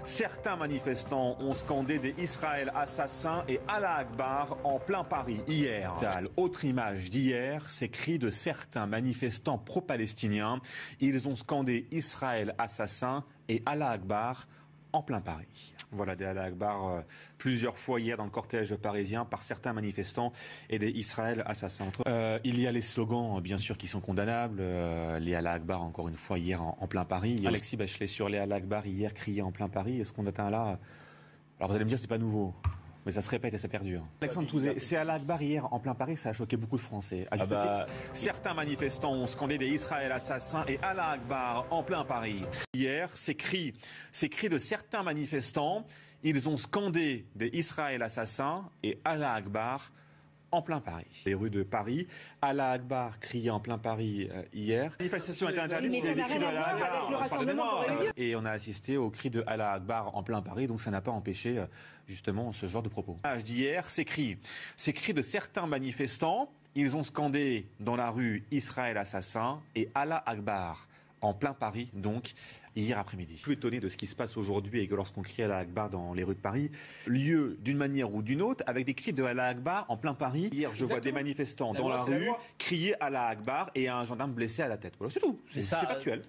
Certains manifestants ont scandé des Israël assassins et Allah Akbar en plein Paris hier. Autre image d'hier, ces cris de certains manifestants pro-palestiniens. Ils ont scandé Israël assassin et Allah Akbar en plein Paris. Voilà, des Allah Akbar plusieurs fois hier dans le cortège parisien par certains manifestants et des Israël assassins. Il y a les slogans, bien sûr, qui sont condamnables. Les Allah Akbar, encore une fois, hier en plein Paris. Alexis Bachelet sur les Allah Akbar hier crié en plein Paris. Est-ce qu'on atteint là? Alors vous allez me dire, c'est pas nouveau. Mais ça se répète et ça perdure. Alexandre Touzé, c'est Allah Akbar hier en plein Paris, ça a choqué beaucoup de Français. Certains manifestants ont scandé des Israël assassins et Allah Akbar en plein Paris. Hier, ces cris de certains manifestants, ils ont scandé des Israël assassins et Allah Akbar en plein Paris. Les rues de Paris, Allah Akbar crié en plein Paris hier. La manifestation était interdite. Mais ça n'a rien à voir avec le rassemblement qui aurait eu lieu. Et on a assisté au cri de Allah Akbar en plein Paris, donc ça n'a pas empêché justement ce genre de propos. D'hier, ces cris de certains manifestants, ils ont scandé dans la rue Israël assassin et Allah Akbar en plein Paris, donc hier après-midi. Je suis étonné de ce qui se passe aujourd'hui et que lorsqu'on crie Allah Akbar dans les rues de Paris, lieu d'une manière ou d'une autre, avec des cris de Allah Akbar en plein Paris. Hier, je vois des manifestants dans la rue crier Allah Akbar et un gendarme blessé à la tête. Voilà, c'est tout. C'est factuel.